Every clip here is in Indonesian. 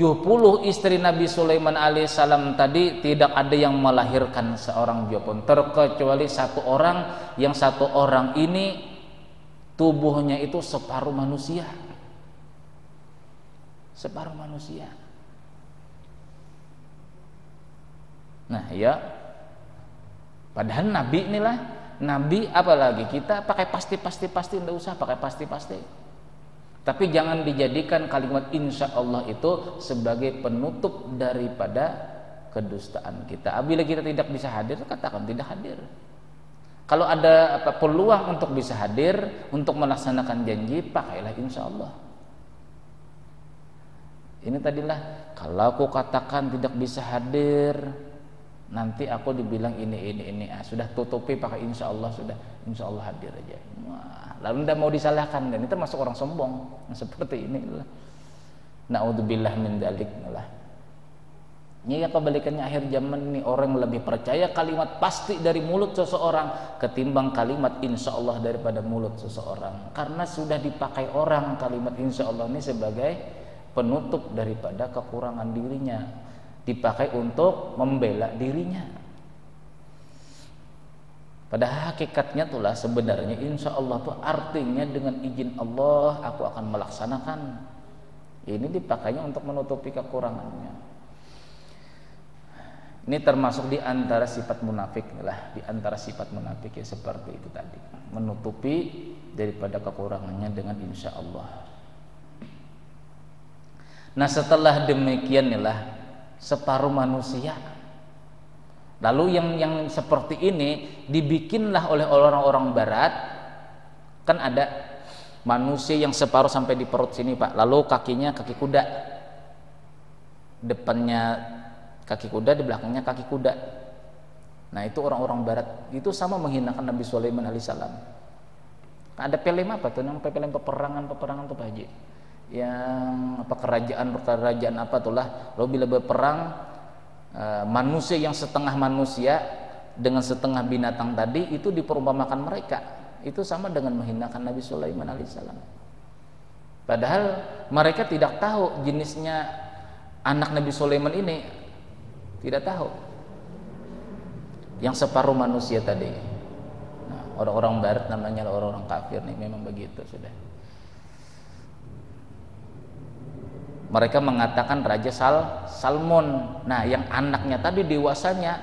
70 istri Nabi Sulaiman alaihissalam tadi tidak ada yang melahirkan seorang juga pun, terkecuali satu orang, yang satu orang ini tubuhnya itu separuh manusia. Separuh manusia. Nah ya, padahal Nabi inilah, Nabi apalagi kita pakai pasti tidak usah pakai pasti. Tapi jangan dijadikan kalimat insya Allah itu sebagai penutup daripada kedustaan kita. Apabila kita tidak bisa hadir, katakan tidak hadir. Kalau ada peluang untuk bisa hadir, untuk melaksanakan janji, pakailah insya Allah. Ini tadilah, kalau aku katakan tidak bisa hadir, nanti aku dibilang ini. Sudah tutupi pakai insya Allah, sudah insya Allah hadir aja. Wah, lalu tidak mau disalahkan, dan itu termasuk orang sombong seperti ini. Naudzubillah min dzalik lah. Ini ya kebalikannya akhir zaman ini, orang lebih percaya kalimat pasti dari mulut seseorang ketimbang kalimat insya Allah daripada mulut seseorang, karena sudah dipakai orang kalimat insya Allah ini sebagai penutup daripada kekurangan dirinya, dipakai untuk membela dirinya. Pada hakikatnya itulah sebenarnya insya Allah itu artinya dengan izin Allah aku akan melaksanakan. Ini dipakainya untuk menutupi kekurangannya. Ini termasuk di antara sifat munafik lah, di antara sifat munafik ya seperti itu tadi, menutupi daripada kekurangannya dengan insya Allah. Nah setelah demikian inilah separuh manusia. Lalu yang seperti ini dibikinlah oleh orang-orang barat. Kan ada manusia yang separuh sampai di perut sini Pak, lalu kakinya kaki kuda, depannya kaki kuda, di belakangnya kaki kuda. Nah itu orang-orang barat, itu sama menghinakan Nabi Sulaiman alaihissalam. Ada film apa tuh, namanya film peperangan tuh Pak Haji, yang apa kerajaan apa tuh lah, lalu bila berperang manusia yang setengah manusia dengan setengah binatang tadi itu diperumpamakan mereka, itu sama dengan menghinakan Nabi Sulaiman alaihissalam. Padahal mereka tidak tahu jenisnya anak Nabi Sulaiman ini, tidak tahu yang separuh manusia tadi. Nah, orang-orang barat namanya orang-orang kafir nih, memang begitu sudah. Mereka mengatakan Raja Salmon. Nah, yang anaknya tadi dewasanya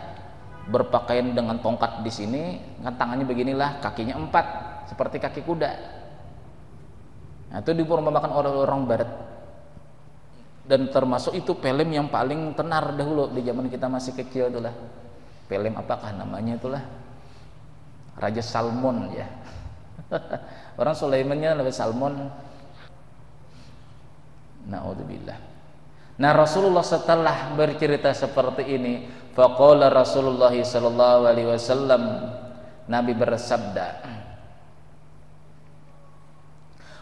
berpakaian dengan tongkat di sini, kan tangannya beginilah, kakinya 4 seperti kaki kuda. Nah, itu diperumpamakan orang-orang barat. Dan termasuk itu film yang paling tenar dahulu di zaman kita masih kecil itulah. Film apakah namanya itulah? Raja Salmon ya. Orang Sulaimannya lebih Salmon. Na'udzubillah. Nah Rasulullah setelah bercerita seperti ini, faqala Rasulullah sallallahu alaihi wasallam, Nabi bersabda,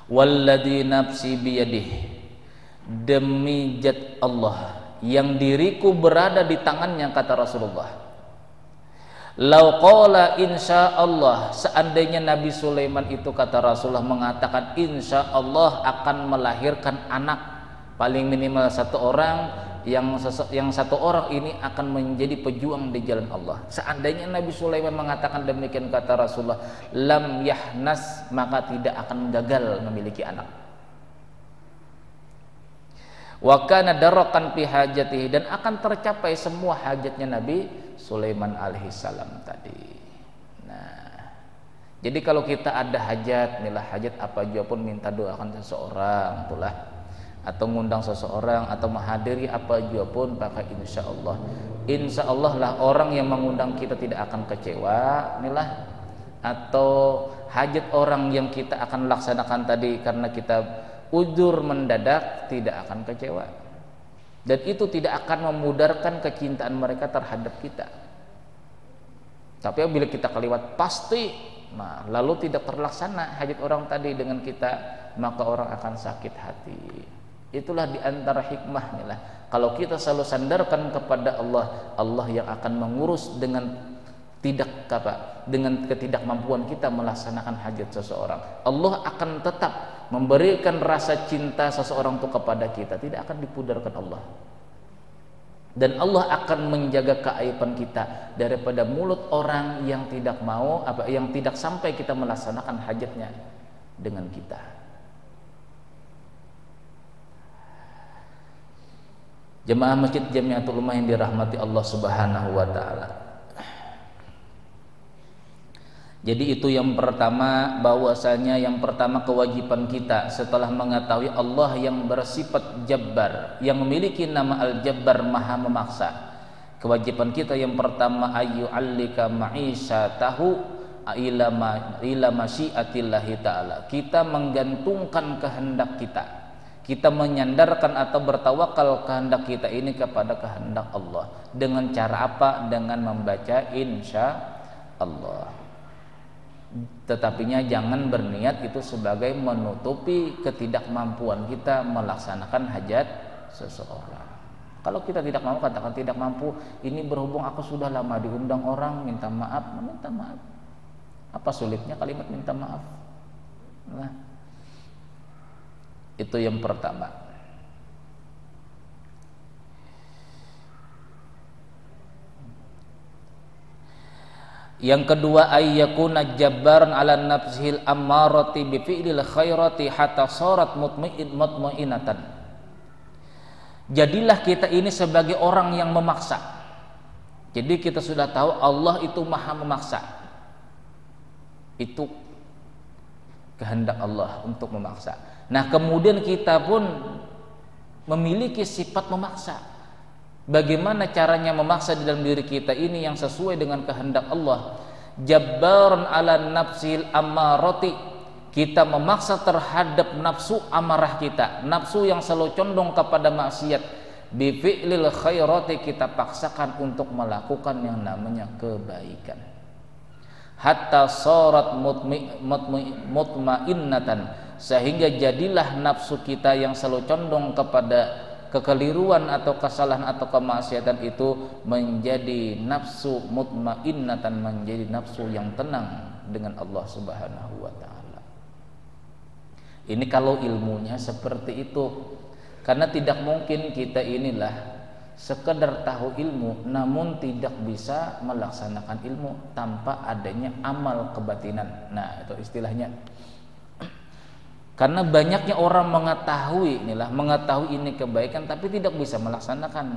walladzi nafsi biyadihi, demi zat Allah yang diriku berada di tangannya, kata Rasulullah, lau qala insya Allah, seandainya Nabi Sulaiman itu, kata Rasulullah, mengatakan insya Allah akan melahirkan anak, paling minimal satu orang, yang satu orang ini akan menjadi pejuang di jalan Allah. Seandainya Nabi Sulaiman mengatakan demikian, kata Rasulullah, lam yahnas, maka tidak akan gagal memiliki anak. Wa kana darakan fi hajatihi, dan akan tercapai semua hajatnya Nabi Sulaiman alaihissalam tadi. Nah, jadi kalau kita ada hajat, inilah hajat apa juga pun, minta doakan seseorang itulah, atau ngundang seseorang, atau menghadiri apa juga pun, pakai insya Allah. Insya Allah lah orang yang mengundang kita tidak akan kecewa inilah, atau hajat orang yang kita akan laksanakan tadi karena kita uzur mendadak tidak akan kecewa, dan itu tidak akan memudarkan kecintaan mereka terhadap kita. Tapi bila kita kelewat pasti, nah lalu tidak terlaksana hajat orang tadi dengan kita, maka orang akan sakit hati. Itulah diantara hikmahnya lah, kalau kita selalu sandarkan kepada Allah, Allah yang akan mengurus dengan dengan ketidakmampuan kita melaksanakan hajat seseorang. Allah akan tetap memberikan rasa cinta seseorang itu kepada kita, tidak akan dipudarkan Allah. Dan Allah akan menjaga keaiban kita daripada mulut orang yang tidak mau, yang tidak sampai kita melaksanakan hajatnya dengan kita. Jemaah Masjid Jamiatul Ummah yang dirahmati Allah Subhanahu wa taala. Jadi itu yang pertama, bahwasanya yang pertama kewajiban kita setelah mengetahui Allah yang bersifat Jabbar, yang memiliki nama Al-Jabbar, Maha Memaksa. Kewajiban kita yang pertama, ayyu'allika ma'isyatahu ila masyiatillahi ta'ala. Kita menggantungkan kehendak kita. Kita menyandarkan atau bertawakal kehendak kita ini kepada kehendak Allah. Dengan cara apa? Dengan membaca insya Allah. Tetapinya jangan berniat itu sebagai menutupi ketidakmampuan kita melaksanakan hajat seseorang. Kalau kita tidak mampu, katakan tidak mampu, ini berhubung aku sudah lama diundang orang, minta maaf. Apa sulitnya kalimat minta maaf? Nah, itu yang pertama. Yang kedua, ayyakuna jabbaran ala nafsihil ammarati bi fi'lil khairati hatta sarat mutmainatan. Jadilah kita ini sebagai orang yang memaksa. Jadi kita sudah tahu Allah itu Maha Memaksa. Itu kehendak Allah untuk memaksa. Nah, kemudian kita pun memiliki sifat memaksa. Bagaimana caranya memaksa di dalam diri kita ini yang sesuai dengan kehendak Allah? Jabbaran ala nafsil ammarati. Kita memaksa terhadap nafsu amarah kita, nafsu yang selalu condong kepada maksiat. Bi fi'lil khairati, kita paksakan untuk melakukan yang namanya kebaikan. Hatta sarat mutmainnatan, sehingga jadilah nafsu kita yang selalu condong kepada kekeliruan atau kesalahan atau kemaksiatan itu menjadi nafsu mutmainnatan, menjadi nafsu yang tenang dengan Allah Subhanahu wa taala. Ini kalau ilmunya seperti itu. Karena tidak mungkin kita inilah sekedar tahu ilmu namun tidak bisa melaksanakan ilmu tanpa adanya amal kebatinan. Nah, itu istilahnya. Karena banyaknya orang mengetahui ini kebaikan tapi tidak bisa melaksanakan.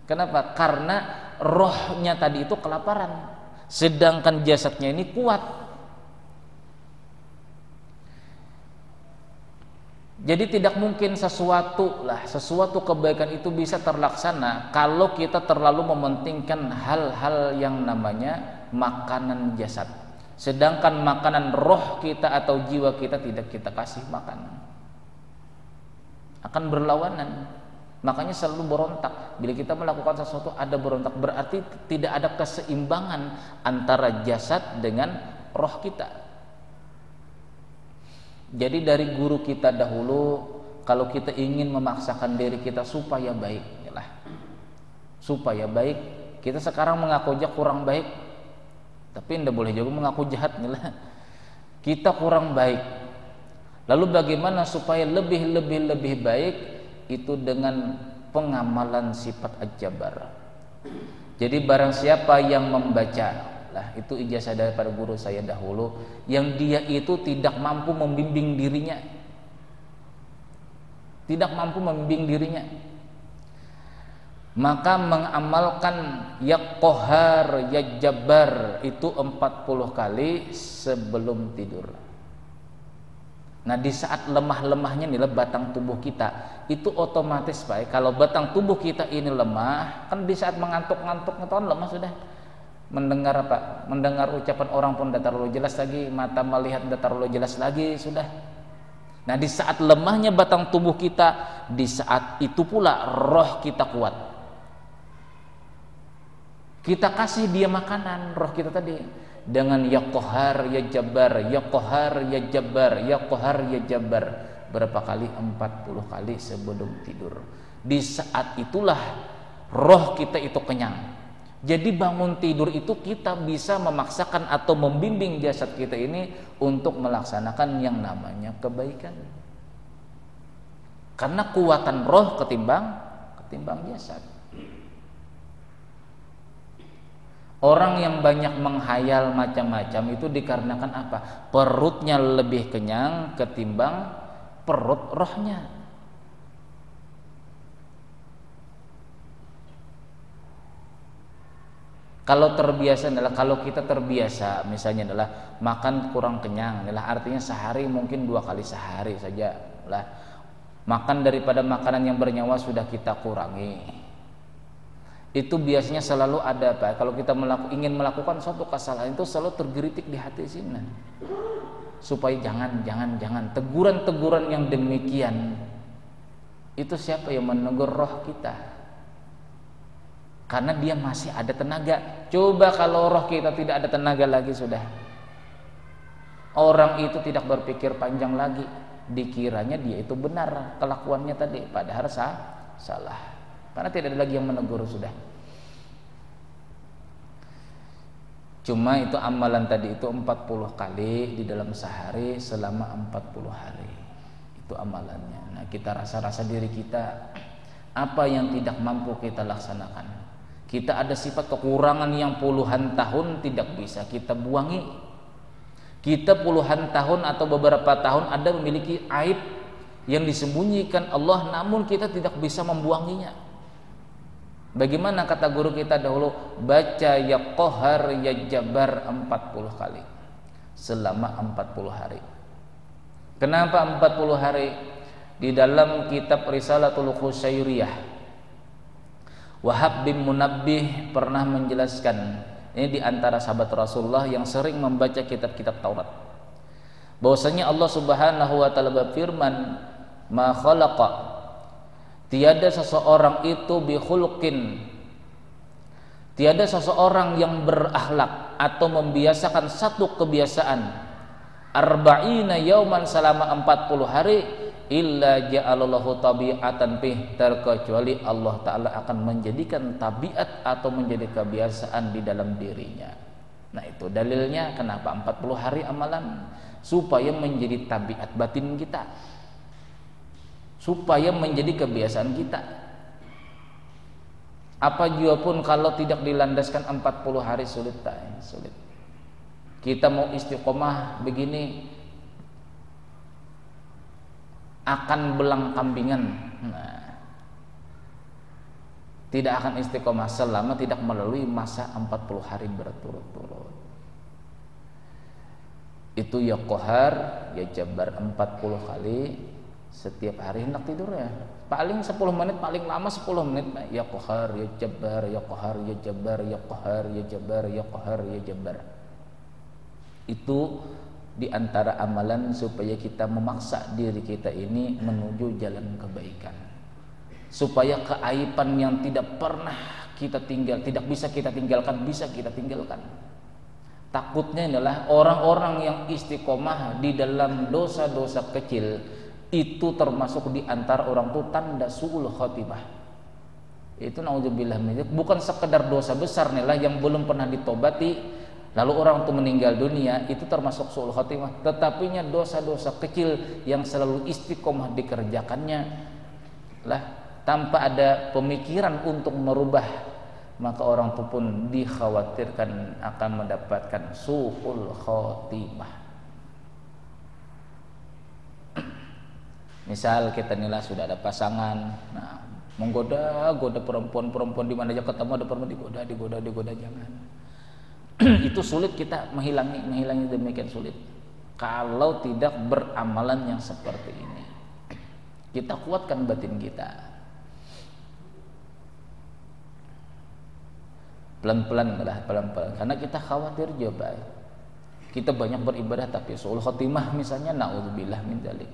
Kenapa? Karena rohnya tadi itu kelaparan, sedangkan jasadnya ini kuat. Jadi tidak mungkin sesuatu kebaikan itu bisa terlaksana kalau kita terlalu mementingkan hal-hal yang namanya makanan jasad. Sedangkan makanan roh kita atau jiwa kita tidak kita kasih makanan, akan berlawanan. Makanya selalu berontak. Bila kita melakukan sesuatu ada berontak, berarti tidak ada keseimbangan antara jasad dengan roh kita. Jadi dari guru kita dahulu, kalau kita ingin memaksakan diri kita supaya baik, supaya baik, kita sekarang mengaku aja kurang baik, tapi tidak boleh juga mengaku jahat, kita kurang baik. Lalu bagaimana supaya lebih baik? Itu dengan pengamalan sifat Al-Jabbar. Jadi barang siapa yang membaca, itu ijazah daripada guru saya dahulu, yang dia itu tidak mampu membimbing dirinya, maka mengamalkan ya Qahhar ya Jabbar itu 40 kali sebelum tidur. Nah, di saat lemah-lemahnya nih batang tubuh kita itu otomatis baik. Kalau batang tubuh kita ini lemah, kan di saat mengantuk-ngantuk lemah sudah. Mendengar ucapan orang pun tidak terlalu jelas lagi, mata melihat tidak terlalu jelas lagi, sudah. Nah, di saat lemahnya batang tubuh kita, di saat itu pula roh kita kuat. Kita kasih dia makanan roh kita tadi dengan ya Qahhar ya Jabbar, ya Qahhar ya Jabbar, ya Qahhar ya Jabbar. Berapa kali? 40 kali sebelum tidur. Di saat itulah roh kita itu kenyang. Jadi bangun tidur itu kita bisa memaksakan atau membimbing jasad kita ini untuk melaksanakan yang namanya kebaikan. Karena kuatan roh ketimbang jasad. Orang yang banyak menghayal macam-macam itu dikarenakan apa? Perutnya lebih kenyang ketimbang perut rohnya. Kalau kita terbiasa misalnya adalah makan kurang kenyang, adalah artinya sehari mungkin 2 kali sehari saja lah. Makan daripada makanan yang bernyawa sudah kita kurangi. Itu biasanya selalu ada Pak, kalau kita ingin melakukan suatu kesalahan itu selalu tergelitik di hati sini. Supaya jangan teguran-teguran yang demikian itu siapa yang menegur roh kita? Karena dia masih ada tenaga. Coba kalau roh kita tidak ada tenaga lagi, sudah orang itu tidak berpikir panjang lagi, dikiranya dia itu benar kelakuannya tadi, padahal salah. Karena tidak ada lagi yang menegur sudah. Cuma itu amalan tadi itu 40 kali di dalam sehari selama 40 hari. Itu amalannya. Nah, kita rasa diri kita apa yang tidak mampu kita laksanakan. Kita ada sifat kekurangan yang puluhan tahun tidak bisa kita buangi. Kita puluhan tahun atau beberapa tahun ada memiliki aib yang disembunyikan Allah, namun kita tidak bisa membuanginya. Bagaimana kata guru kita dahulu, baca ya Qahar ya Jabbar 40 kali selama 40 hari. Kenapa 40 hari? Di dalam kitab Risalatul Qusairiyah, Wahab bin Munabbih pernah menjelaskan, ini di antara sahabat Rasulullah yang sering membaca kitab-kitab Taurat, bahwasanya Allah Subhanahu wa taala berfirman, "Ma khalaqa", tiada seseorang itu bikhulqin, tiada seseorang yang berakhlak atau membiasakan satu kebiasaan arba'ina yauman selama 40 hari illa ja'alallahu tabi'atan bih, terkecuali Allah Ta'ala akan menjadikan tabiat atau menjadi kebiasaan di dalam dirinya. Nah, itu dalilnya kenapa 40 hari amalan, supaya menjadi tabiat batin kita, supaya menjadi kebiasaan kita. Apa juga pun kalau tidak dilandaskan 40 hari sulit. Kita mau istiqomah begini akan belang kambingan. Nah, tidak akan istiqomah selama tidak melalui masa 40 hari berturut-turut. Itu ya Qahar ya Jabbar 40 kali setiap hari. Hendak tidur ya paling 10 menit, paling lama 10 menit. Ya Qahar ya Jabbar, ya Qahar ya Jabbar, ya Qahar ya Jabbar, ya Qahar ya Jabbar. Itu di antara amalan supaya kita memaksa diri kita ini menuju jalan kebaikan, supaya keaiban yang tidak pernah kita tidak bisa kita tinggalkan, bisa kita tinggalkan. Takutnya adalah orang-orang yang istiqomah di dalam dosa-dosa kecil itu termasuk di antara orang itu tanda su'ul khotimah. Itu naudzubillah min dzalik, bukan sekedar dosa besar nih lah yang belum pernah ditobati lalu orang itu meninggal dunia, itu termasuk su'ul khotimah, tetapinya dosa-dosa kecil yang selalu istiqomah dikerjakannya lah tanpa ada pemikiran untuk merubah, maka orang itu pun dikhawatirkan akan mendapatkan su'ul khotimah. Misal kita nilai sudah ada pasangan, nah menggoda perempuan di mana aja ketemu ada perempuan, digoda, jangan. Itu sulit kita menghilangi demikian sulit kalau tidak beramalan yang seperti ini. Kita kuatkan batin kita pelan-pelan karena kita khawatir juga kita banyak beribadah tapi su'ul khotimah misalnya, naudzubillah min dzalik.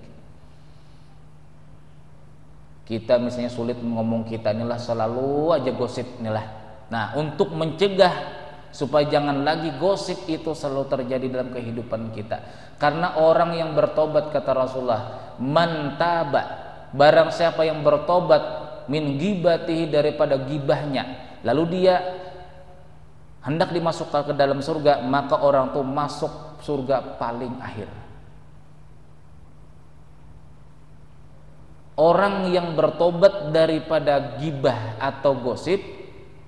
Kita misalnya sulit ngomong, kita inilah selalu aja gosip inilah. Nah, untuk mencegah supaya jangan lagi gosip itu selalu terjadi dalam kehidupan kita, karena orang yang bertobat kata Rasulullah, man taba, barang siapa yang bertobat min gibatihi, daripada gibahnya, lalu dia hendak dimasukkan ke dalam surga, maka orang itu masuk surga paling akhir. Orang yang bertobat daripada gibah atau gosip,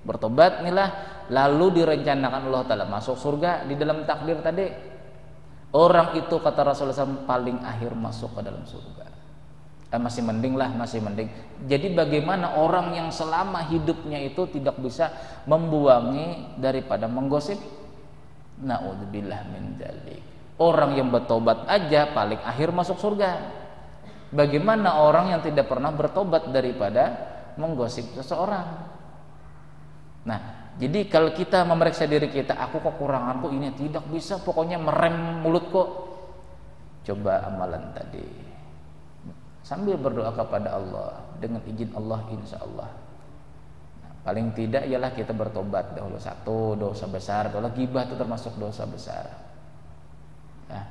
bertobat inilah, lalu direncanakan Allah Ta'ala masuk surga di dalam takdir tadi, orang itu kata Rasulullah SAW paling akhir masuk ke dalam surga. Masih mending lah, masih mending. Jadi bagaimana orang yang selama hidupnya itu tidak bisa membuangi daripada menggosip? Na'udzubillah min dzalik. Orang yang bertobat aja paling akhir masuk surga. Bagaimana orang yang tidak pernah bertobat daripada menggosip seseorang? Nah, jadi kalau kita memeriksa diri kita, aku kekuranganku ini, tidak bisa pokoknya merem mulutku. Coba amalan tadi, sambil berdoa kepada Allah, dengan izin Allah insya Allah. Nah, paling tidak ialah kita bertobat dahulu. Satu, dosa besar. Kalau gibah itu termasuk dosa besar. Nah,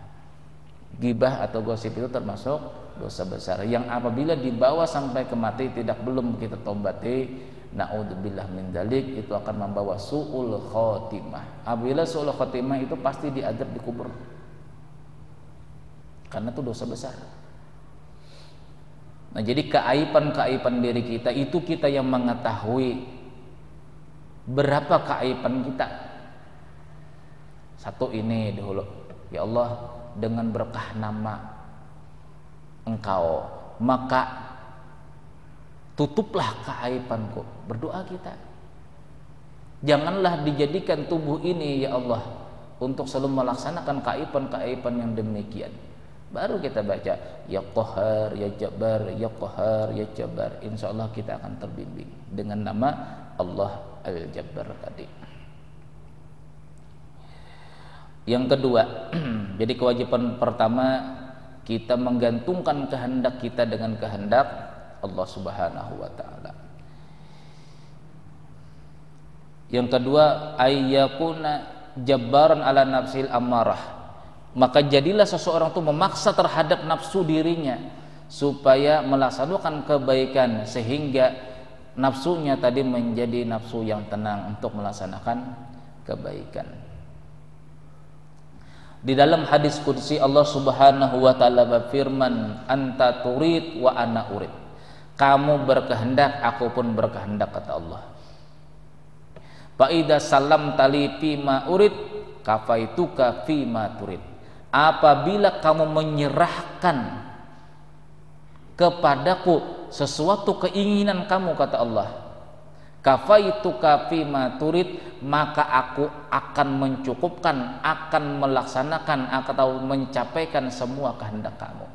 gibah atau gosip itu termasuk dosa besar yang apabila dibawa sampai ke mati belum kita tobati, naudzubillah min dzalik, itu akan membawa su'ul khotimah. Apabila su'ul khotimah itu pasti diadab di kubur, karena itu dosa besar. Nah, jadi keaiban diri kita itu kita yang mengetahui berapa keaiban kita. Satu ini dahulu, ya Allah, dengan berkah nama Engkau maka tutuplah keaibanku. Berdoa kita, janganlah dijadikan tubuh ini ya Allah untuk selalu melaksanakan keaiban yang demikian. Baru kita baca ya Qahar ya Jabbar ya Qahar ya Jabbar, insya Allah kita akan terbimbing dengan nama Allah Al-Jabbar tadi. Yang kedua, jadi kewajiban pertama, kita menggantungkan kehendak kita dengan kehendak Allah Subhanahu wa taala. Yang kedua, ayyakuna jabbaran ala nafsil ammarah. Maka jadilah seseorang itu memaksa terhadap nafsu dirinya supaya melaksanakan kebaikan, sehingga nafsunya tadi menjadi nafsu yang tenang untuk melaksanakan kebaikan. Di dalam hadis qudsi Allah Subhanahu wa taala berfirman, anta turid wa ana urid. Kamu berkehendak, aku pun berkehendak, kata Allah. Fa idza sallamtali fima urid kafaituka fima turid. Apabila kamu menyerahkan kepadaku sesuatu keinginan kamu, kata Allah, kafaituka fima turid, maka aku akan mencukupkan, akan melaksanakan atau mencapaikan semua kehendak kamu.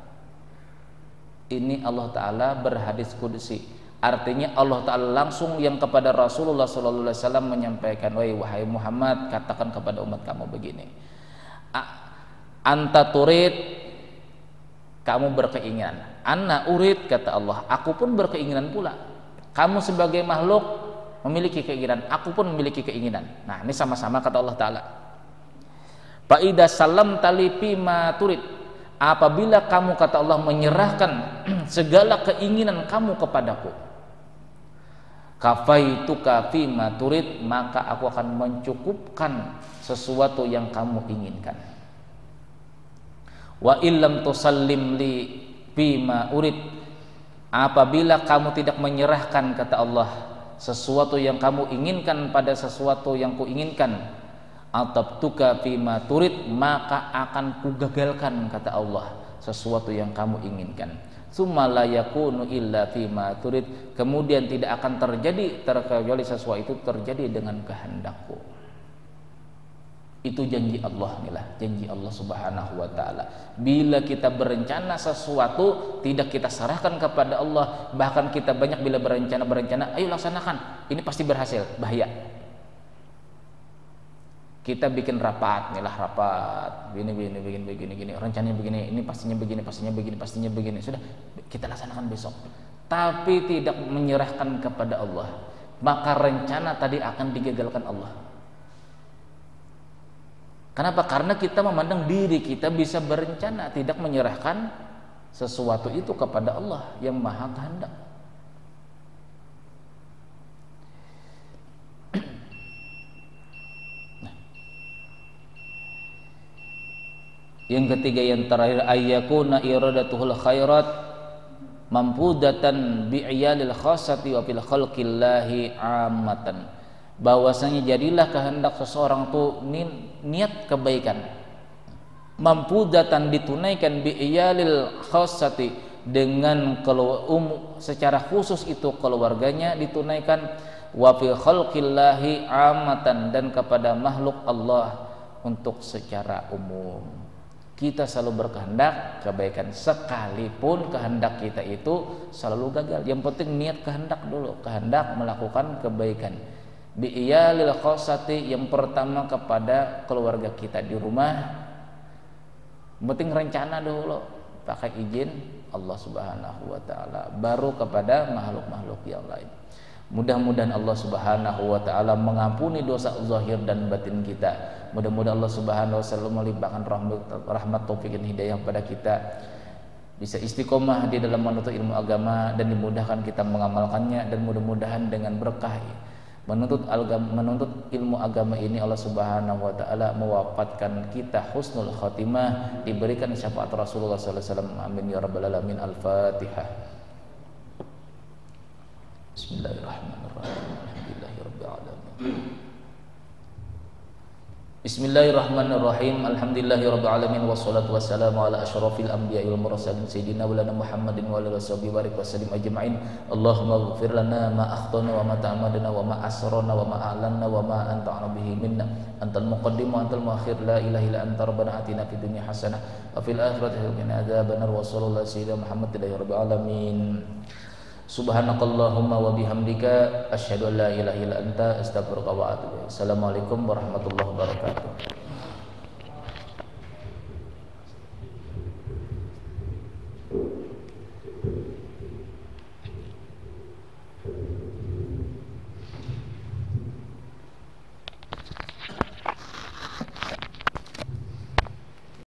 Ini Allah Ta'ala berhadis qudsi, artinya Allah Ta'ala langsung yang kepada Rasulullah SAW menyampaikan, wahai Muhammad, katakan kepada umat kamu begini, anta turid, kamu berkeinginan, anna urid, kata Allah, aku pun berkeinginan pula. Kamu sebagai makhluk memiliki keinginan, aku pun memiliki keinginan. Nah, ini sama-sama, kata Allah Ta'ala. Fa idza sallamtali fima turid, apabila kamu, kata Allah, menyerahkan segala keinginan kamu kepadaku, kafaituka fima turid, maka aku akan mencukupkan sesuatu yang kamu inginkan. Wa illam tusallim li fima urid, apabila kamu tidak menyerahkan, kata Allah, sesuatu yang kamu inginkan pada sesuatu yang kuinginkan, atabtuka fima turid, maka akan kugagalkan, kata Allah, sesuatu yang kamu inginkan. Summa la yakunu illa fima turid, kemudian tidak akan terjadi kecuali sesuatu itu terjadi dengan kehendakku. Itu janji Allah, inilah janji Allah Subhanahu wa taala. Bila kita berencana sesuatu, tidak kita serahkan kepada Allah, bahkan kita banyak bila berencana, ayo laksanakan, ini pasti berhasil, bahaya. Kita bikin rapat, inilah rapat, begini, rencananya begini, ini pastinya begini, sudah kita laksanakan besok. Tapi tidak menyerahkan kepada Allah, maka rencana tadi akan digagalkan Allah. Kenapa? Karena kita memandang diri kita bisa berencana, tidak menyerahkan sesuatu itu kepada Allah yang Maha Kehendak. Nah, yang ketiga, yang terakhir, ayyakuna iradatuhul khairat Mampudatan bi'iyalil khassati wa fil khalqillahi ammatan, bahwasanya jadilah kehendak seseorang tuh niat kebaikan. Mampudatan ditunaikan bi'iyalil khassati, dengan secara khusus itu keluarganya ditunaikan, wa fil khalqillahi ammatan, dan kepada makhluk Allah untuk secara umum. Kita selalu berkehendak kebaikan, sekalipun kehendak kita itu selalu gagal. Yang penting niat kehendak dulu, kehendak melakukan kebaikan. Bi'iyalil khassati, yang pertama kepada keluarga kita di rumah. Penting rencana dulu, pakai izin Allah Subhanahu wa taala, baru kepada makhluk-makhluk yang lain. Mudah-mudahan Allah Subhanahu wa taala mengampuni dosa zahir dan batin kita. Mudah-mudahan Allah Subhanahu wa taala melimpahkan rahmat taufik dan hidayah kepada kita, bisa istiqomah di dalam menuntut ilmu agama dan dimudahkan kita mengamalkannya, dan mudah-mudahan dengan berkah menuntut ilmu agama ini Allah Subhanahu wa taala mewafatkan kita husnul khatimah, diberikan syafaat Rasulullah sallallahu alaihi wasallam. Amin ya rabbal alamin. Al-Fatihah. Bismillahirrahmanirrahim. Alhamdulillahirabbil alamin. Bismillahirrahmanirrahim. Alhamdulillahirabbil alamin, wassalatu wassalamu ala asyrafil anbiya'i wal mursalin sayyidina wa lana Muhammadin wa alihi washabihi barik wa sallim ajma'in. Allahumma ighfir lana ma akhtana wa ma ta'amadna wa ma asrarna wa ma a'lanna wa ma anta bihi minna, antal muqaddim wa antal muakhir, la ilaha illa anta, rabbana atina fid dunya hasanah wa fil akhirati hasanah wa qina adzabannar, wa sallallahu sayyidina Muhammadin rabbil alamin. Subhanakallahumma wa bihamdika asyhadu an la ilaha illa anta astaghfiruka wa atubu ilaik. Assalamualaikum warahmatullahi wabarakatuh.